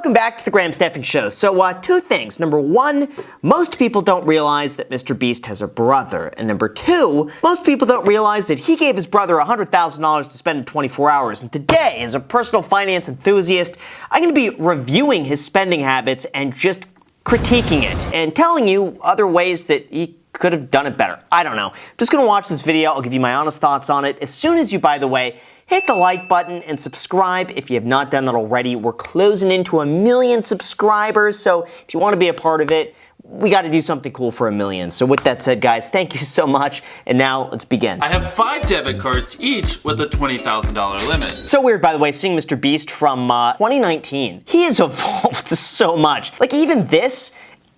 welcome back to the Graham Stephan Show. So, two things. Number one, most people don't realize that MrBeast has a brother. And number two, most people don't realize that he gave his brother $100,000 to spend in 24 hours. And today, as a personal finance enthusiast, I'm going to be reviewing his spending habits and just critiquing it and telling you other ways that he could have done it better. I don't know. I'm just going to watch this video. I'll give you my honest thoughts on it. As soon as you, by the way, hit the like button and subscribe if you have not done that already. We're closing into 1 million subscribers, so if you want to be a part of it, we got to do something cool for 1 million. So with that said, guys, thank you so much, and now let's begin. I have 5 debit cards, each with a $20,000 limit. So weird, by the way, seeing MrBeast from 2019. He has evolved so much. Like, even this,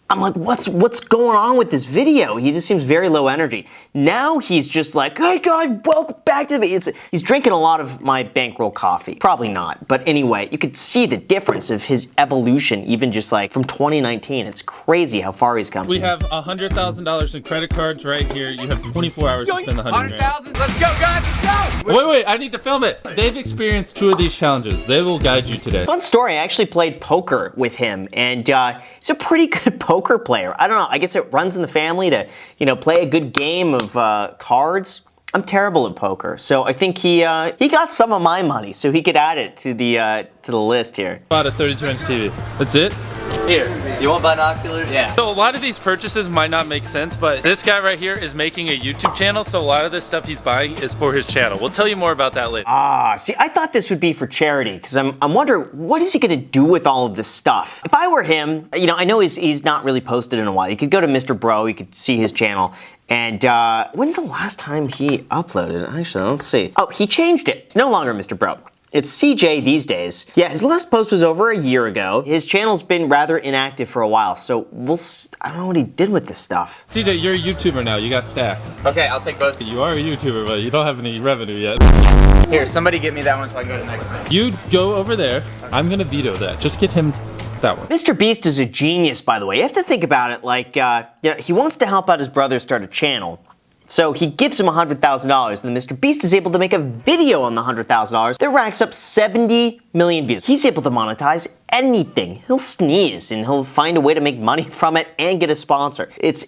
I'm like, what's going on with this video? He just seems very low energy. Now he's just like, hey guys, welcome back to me. He's drinking a lot of my bankroll coffee. Probably not, but anyway, you could see the difference of his evolution, even just like from 2019. It's crazy how far he's come. We have $100,000 in credit cards right here. You have 24 hours to spend the 100,000. Let's go, guys, let's go! Wait, I need to film it. They've experienced 2 of these challenges. They will guide you today. Fun story, I actually played poker with him, and he's a pretty good poker player. I don't know, I guess it runs in the family to, play a good game of cards. I'm terrible at poker, so I think he got some of my money, so he could add it to the list here. Bought a 32-inch TV. That's it? Here, you want binoculars? Yeah. So a lot of these purchases might not make sense, but this guy right here is making a YouTube channel, so a lot of this stuff he's buying is for his channel. We'll tell you more about that later. See, I thought this would be for charity, because I'm wondering, what is he gonna do with all of this stuff? If I were him, I know he's not really posted in a while. You could go to Mr. Bro, you could see his channel, and when's the last time he uploaded? Actually, let's see. Oh, he changed it. It's no longer Mr. Bro. It's CJ these days. Yeah, his last post was over a year ago. His channel's been rather inactive for a while, so I don't know what he did with this stuff. CJ, you're a YouTuber now. You got stacks. Okay, I'll take both. You are a YouTuber, but you don't have any revenue yet. Here, somebody get me that one so I can go to the next one. You go over there. I'm gonna veto that. Just get him that one. MrBeast is a genius, by the way. You have to think about it like, he wants to help out his brother start a channel. So he gives him $100,000, and then MrBeast is able to make a video on the $100,000 that racks up 70 million views. He's able to monetize anything. He'll sneeze, and he'll find a way to make money from it and get a sponsor. It's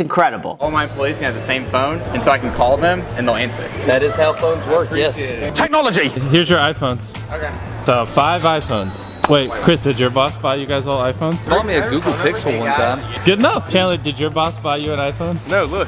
incredible. All my employees can have the same phone, and so I can call them, and they'll answer. That is how phones work, yes. Technology! Here's your iPhones. Okay. So 5 iPhones. Wait, Chris, did your boss buy you guys all iPhones? He bought me a Google Pixel one time. Good enough. Chandler, did your boss buy you an iPhone? No, look.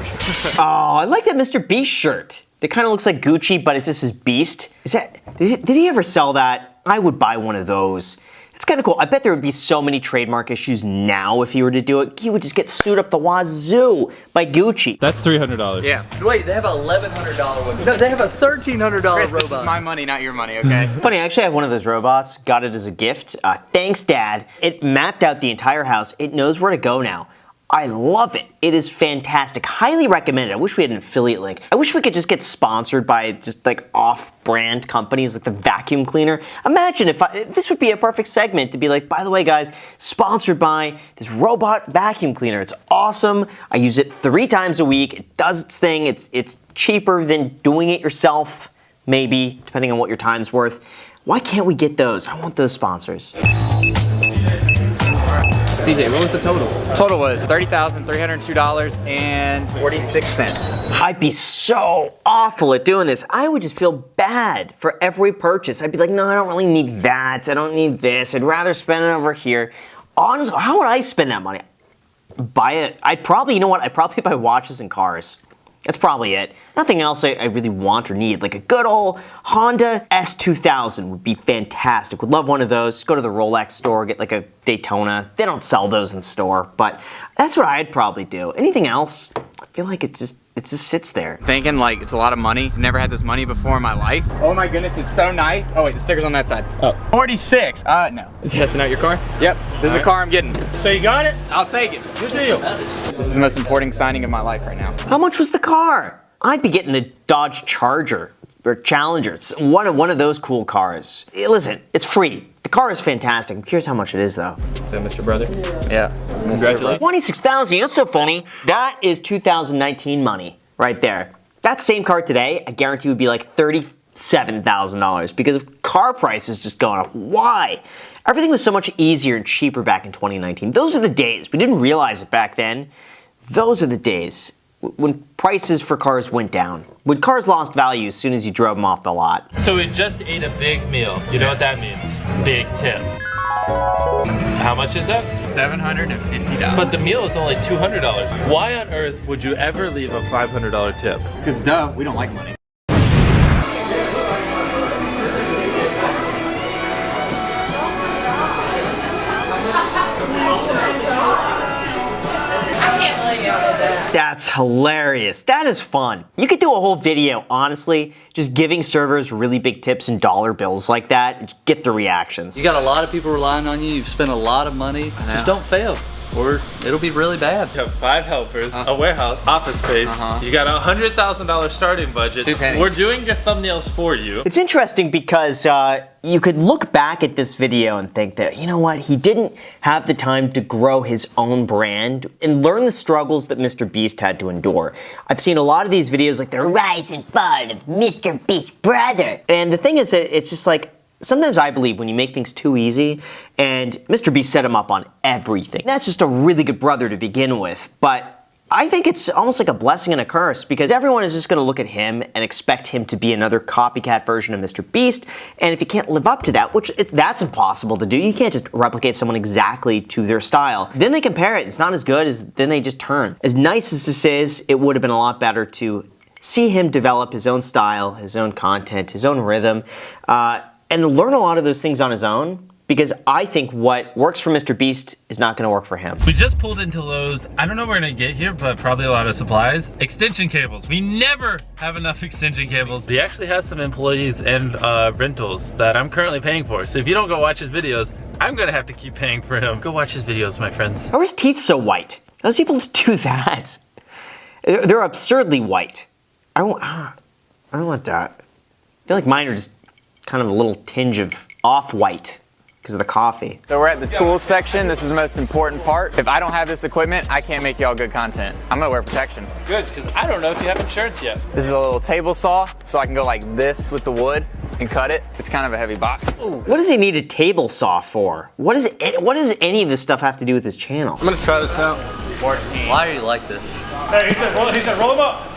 Oh, I like that MrBeast shirt. It kind of looks like Gucci, but it's just his Beast. Did he ever sell that? I would buy one of those. It's kind of cool. I bet there would be so many trademark issues now if he were to do it. He would just get sued up the wazoo by Gucci. That's $300. Yeah. Wait, they have a $1,100 one. No, they have a $1,300 Chris, robot. this is my money, not your money, okay? Funny, I actually have one of those robots. Got it as a gift. Thanks, Dad. It mapped out the entire house. It knows where to go now. I love it. It is fantastic. Highly recommended. I wish we had an affiliate link. I wish we could just get sponsored by just like off-brand companies like the vacuum cleaner. Imagine if this would be a perfect segment to be like, by the way, guys, sponsored by this robot vacuum cleaner. It's awesome. I use it 3 times a week. It does its thing. It's cheaper than doing it yourself, maybe, depending on what your time's worth. Why can't we get those? I want those sponsors. CJ, what was the total? Total was $30,302.46. I'd be so awful at doing this. I would just feel bad for every purchase. I'd be like, no, I don't really need that. I don't need this. I'd rather spend it over here. Honestly, how would I spend that money? Buy it. I'd probably buy watches and cars. That's probably it. Nothing else I really want or need. Like a good old Honda S2000 would be fantastic. Would love one of those. Go to the Rolex store, get like a Daytona. They don't sell those in store, but that's what I'd probably do. Anything else, I feel like it just sits there. Thinking like it's a lot of money. Never had this money before in my life. Oh my goodness, it's so nice. Oh wait, the sticker's on that side. Oh. 46, no. Testing out your car? Yep, this is the car I'm getting. So you got it? I'll take it. Good deal. This is the most important signing of my life right now. How much was the ar? I'd be getting the Dodge Charger or Challenger. It's one of those cool cars. Listen, it's free. The car is fantastic. I'm curious how much it is though. Is that Mr. Brother? Yeah. Congratulations. 26,000. That's so funny. That is 2019 money right there. That same car today, I guarantee would be like $37,000 because of car prices just going up. Why? Everything was so much easier and cheaper back in 2019. Those are the days. We didn't realize it back then. Those are the days when prices for cars went down. When cars lost value as soon as you drove them off the lot. So we just ate a big meal. You know what that means? Big tip. How much is that? $750. But the meal is only $200. Why on earth would you ever leave a $500 tip? Because duh, we don't like money. That's hilarious. That is fun. You could do a whole video, honestly, just giving servers really big tips and dollar bills like that and get the reactions. You got a lot of people relying on you. You've spent a lot of money. Just don't fail, or it'll be really bad. You have 5 helpers, a warehouse, office space. You got a $100,000 starting budget. 2 pennies. We're doing your thumbnails for you. It's interesting because you could look back at this video and think that, you know what, he didn't have the time to grow his own brand and learn the struggles that MrBeast had to endure. I've seen a lot of these videos like the rise and fall of MrBeast's brother. And the thing is that it's just like, sometimes I believe when you make things too easy, and MrBeast set him up on everything. That's just a really good brother to begin with, but I think it's almost like a blessing and a curse because everyone is just going to look at him and expect him to be another copycat version of MrBeast, and if you can't live up to that, which that's impossible to do, you can't just replicate someone exactly to their style. Then they compare it, it's not as good, as then they just turn. As nice as this is, it would have been a lot better to see him develop his own style, his own content, his own rhythm, and learn a lot of those things on his own, because I think what works for MrBeast is not going to work for him. We just pulled into Lowe's. I don't know where we're gonna get here, but probably a lot of supplies. Extension cables. We never have enough extension cables. He actually has some employees and rentals that I'm currently paying for. So if you don't go watch his videos, I'm gonna have to keep paying for him. Go watch his videos, my friends. How are his teeth so white? How does people do that? They're absurdly white. I don't want that. I feel like mine are just kind of a little tinge of off-white because of the coffee. So we're at the tools section. This is the most important part. If I don't have this equipment, I can't make y'all good content. I'm gonna wear protection. Good, because I don't know if you have insurance yet. This is a little table saw, so I can go like this with the wood and cut it. It's kind of a heavy box. Ooh. What does he need a table saw for? What does any of this stuff have to do with his channel? I'm gonna try this out. 14. Why are you like this? Hey, he said roll him up.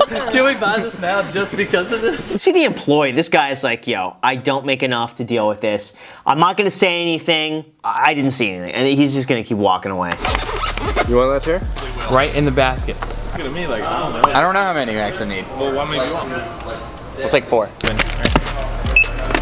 Can we buy this now just because of this? See the employee, this guy is like, yo, I don't make enough to deal with this. I'm not gonna say anything. I didn't see anything. And he's just gonna keep walking away. You want that chair? Right in the basket. Look at me like, I don't know. I don't know how many you actually need. Well, how many do you want? We'll take 4.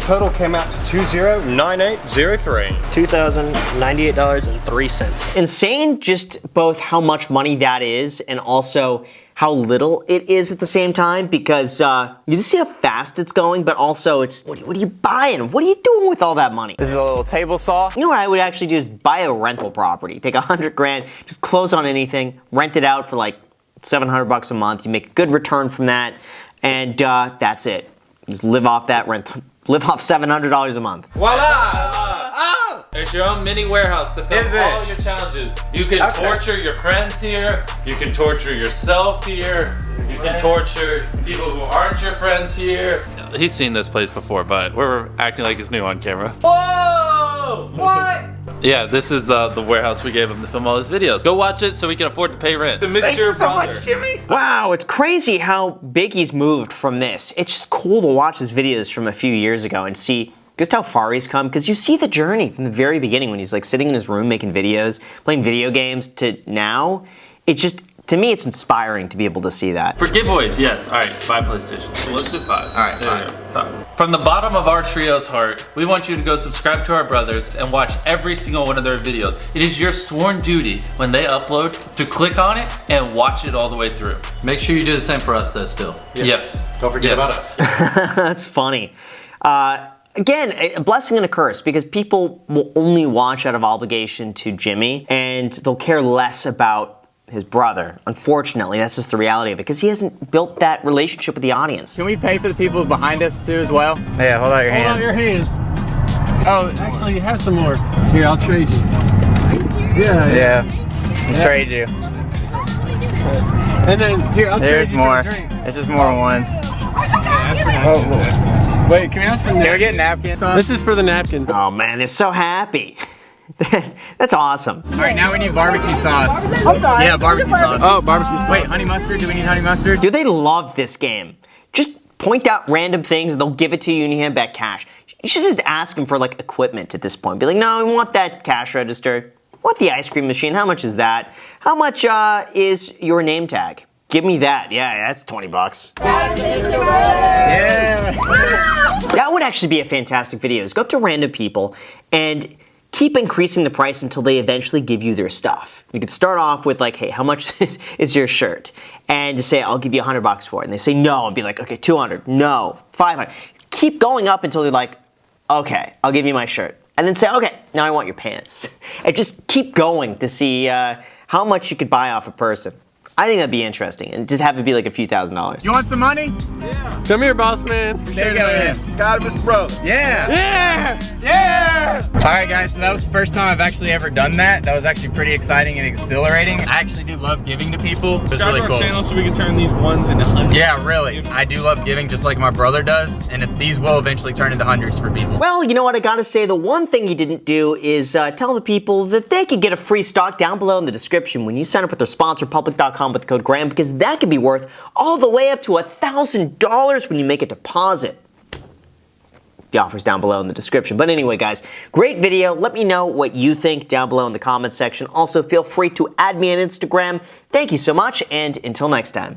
Total came out to $2,098.03. $2,098.03. Insane just both how much money that is and also how little it is at the same time, because you just see how fast it's going, but also it's, what are you buying? What are you doing with all that money? This is a little table saw. You know what I would actually do is buy a rental property. Take $100 grand, just close on anything, rent it out for like $700 a month. You make a good return from that, and that's it. Just live off that rent. Live off $700 a month. Voila! Oh! There's your own mini warehouse to film all your challenges. You can torture your friends here. You can torture yourself here. You can torture people who aren't your friends here. He's seen this place before, but we're acting like it's new on camera. Whoa! What? Yeah, this is the warehouse we gave him to film all his videos. Go watch it so we can afford to pay rent. Thank you so much, Jimmy. Wow, it's crazy how big he's moved from this. It's just cool to watch his videos from a few years ago and see just how far he's come, because you see the journey from the very beginning when he's like sitting in his room making videos, playing video games, to now. It's just, to me, it's inspiring to be able to see that. For giveaways, yes. All right, 5 PlayStation. So let's do 5. All right, there you go. 5. From the bottom of our trio's heart, we want you to go subscribe to our brothers and watch every single one of their videos. It is your sworn duty when they upload to click on it and watch it all the way through. Make sure you do the same for us though still. Yes. Don't forget about us. That's funny. Again, a blessing and a curse, because people will only watch out of obligation to Jimmy, and they'll care less about his brother. Unfortunately, that's just the reality of it, because he hasn't built that relationship with the audience. Can we pay for the people behind us too as well? Yeah, hold out your hands. Hold out your hands. Oh, Actually, you have some more. Here, I'll trade you. yeah. I'll trade you. And then, here, I'll There's trade you more. for a drink. There's just more ones. Yeah, that's for Wait, can we have some Can we get napkins? This is for the napkins. Oh man, they're so happy. That's awesome. All right, now we need barbecue sauce. I'm sorry. Yeah, barbecue sauce. Oh, barbecue sauce. Wait, honey mustard? Do we need honey mustard? Dude, they love this game. Just point out random things and they'll give it to you and you hand back cash. You should just ask them for like equipment at this point. Be like, no, I want that cash register. I want the ice cream machine. How much is that? How much is your name tag? Give me that. Yeah, that's 20 bucks. Yeah. That would actually be a fantastic video. Is go up to random people and keep increasing the price until they eventually give you their stuff. You could start off with like, hey, how much is your shirt? And just say, I'll give you $100 for it. And they say no, and be like, okay, 200, no, 500. Keep going up until they're like, okay, I'll give you my shirt. And then say, okay, now I want your pants. And just keep going to see how much you could buy off a person. I think that'd be interesting, and just have it be like a few $1,000s. You want some money? Come here, boss man. There you go, man. Got it, Mr. Bro. Yeah. Yeah! Yeah! All right, guys, so that was the first time I've actually ever done that. That was actually pretty exciting and exhilarating. I actually do love giving to people. It's really cool. Channel so we can turn these ones into hundreds. Yeah, really. I do love giving just like my brother does, and these will eventually turn into hundreds for people. Well, you know what I gotta say, the one thing you didn't do is tell the people that they could get a free stock down below in the description when you sign up with their sponsor, public.com with the code GRAHAM, because that could be worth all the way up to $1,000 when you make a deposit. The offer's down below in the description. But anyway, guys, great video. Let me know what you think down below in the comments section. Also, feel free to add me on Instagram. Thank you so much, and until next time.